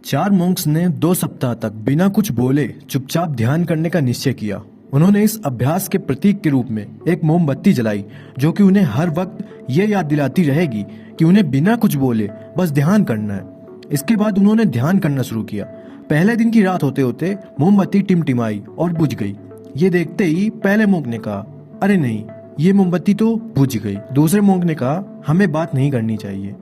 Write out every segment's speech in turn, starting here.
चार मॉन्क्स ने 2 सप्ताह तक बिना कुछ बोले चुपचाप ध्यान करने का निश्चय किया। उन्होंने इस अभ्यास के प्रतीक के रूप में एक मोमबत्ती जलाई, जो कि उन्हें हर वक्त ये याद दिलाती रहेगी कि उन्हें बिना कुछ बोले बस ध्यान करना है। इसके बाद उन्होंने ध्यान करना शुरू किया। पहले दिन की रात होते होते मोमबत्ती टिमटिमाई और बुझ गई। ये देखते ही पहले मोंक ने कहा, अरे नहीं, ये मोमबत्ती तो बुझ गई। दूसरे मोंक ने कहा, हमें बात नहीं करनी चाहिए,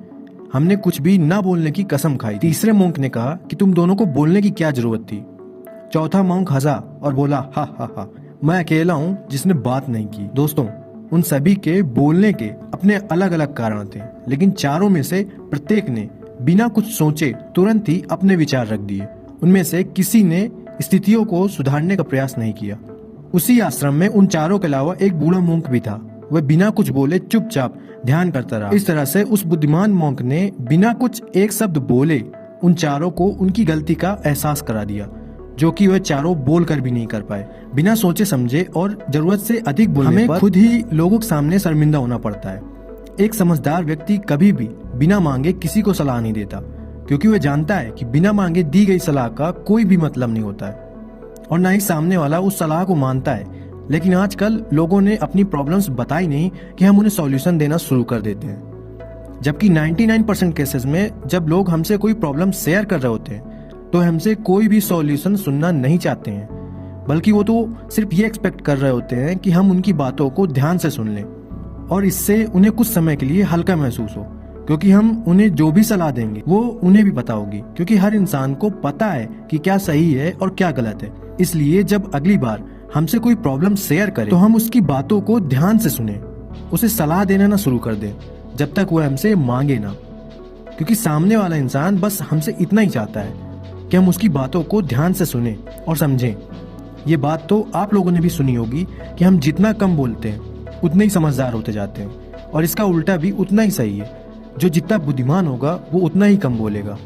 हमने कुछ भी ना बोलने की कसम खाई। तीसरे मोंक ने कहा कि तुम दोनों को बोलने की क्या जरूरत थी। चौथा मोंक हंसा और बोला, हा हा हा, मैं अकेला हूँ जिसने बात नहीं की। दोस्तों, उन सभी के बोलने के अपने अलग अलग कारण थे, लेकिन चारों में से प्रत्येक ने बिना कुछ सोचे तुरंत ही अपने विचार रख दिए। उनमें से किसी ने स्थितियों को सुधारने का प्रयास नहीं किया। उसी आश्रम में उन चारों के अलावा एक बूढ़ा मोंक भी था। वह बिना कुछ बोले चुपचाप ध्यान करता रहा। इस तरह से उस बुद्धिमान मोंक ने बिना कुछ एक शब्द बोले उन चारों को उनकी गलती का एहसास करा दिया, जो कि वह चारों बोल कर भी नहीं कर पाए। बिना सोचे समझे और जरूरत से अधिक बोलने पर खुद ही लोगों के सामने शर्मिंदा होना पड़ता है। एक समझदार व्यक्ति कभी भी बिना मांगे किसी को सलाह नहीं देता, क्योंकि वह जानता है कि बिना मांगे दी गई सलाह का कोई भी मतलब नहीं होता है और ना ही सामने वाला उस सलाह को मानता है। लेकिन आजकल लोगों ने अपनी प्रॉब्लम्स बताई नहीं कि हम उन्हें सॉल्यूशन देना शुरू कर देते हैं। जबकि 99% केसेस में जब लोग हमसे कोई प्रॉब्लम शेयर कर रहे होते हैं तो हमसे कोई भी सॉल्यूशन सुनना नहीं चाहते हैं, बल्कि वो तो सिर्फ ये एक्सपेक्ट कर रहे होते हैं कि हम उनकी बातों को ध्यान से सुन लें और इससे उन्हें कुछ समय के लिए हल्का महसूस हो, क्योंकि हम उन्हें जो भी सलाह देंगे वो उन्हें भी पता होगी, क्योंकि हर इंसान को पता है कि क्या सही है और क्या गलत है। इसलिए जब अगली बार हमसे कोई प्रॉब्लम शेयर करे तो हम उसकी बातों को ध्यान से सुने, उसे सलाह देना ना शुरू कर दें जब तक वह हमसे मांगे ना, क्योंकि सामने वाला इंसान बस हमसे इतना ही चाहता है कि हम उसकी बातों को ध्यान से सुने और समझें। ये बात तो आप लोगों ने भी सुनी होगी कि हम जितना कम बोलते हैं उतने ही समझदार होते जाते हैं, और इसका उल्टा भी उतना ही सही है। जो जितना बुद्धिमान होगा वो उतना ही कम बोलेगा।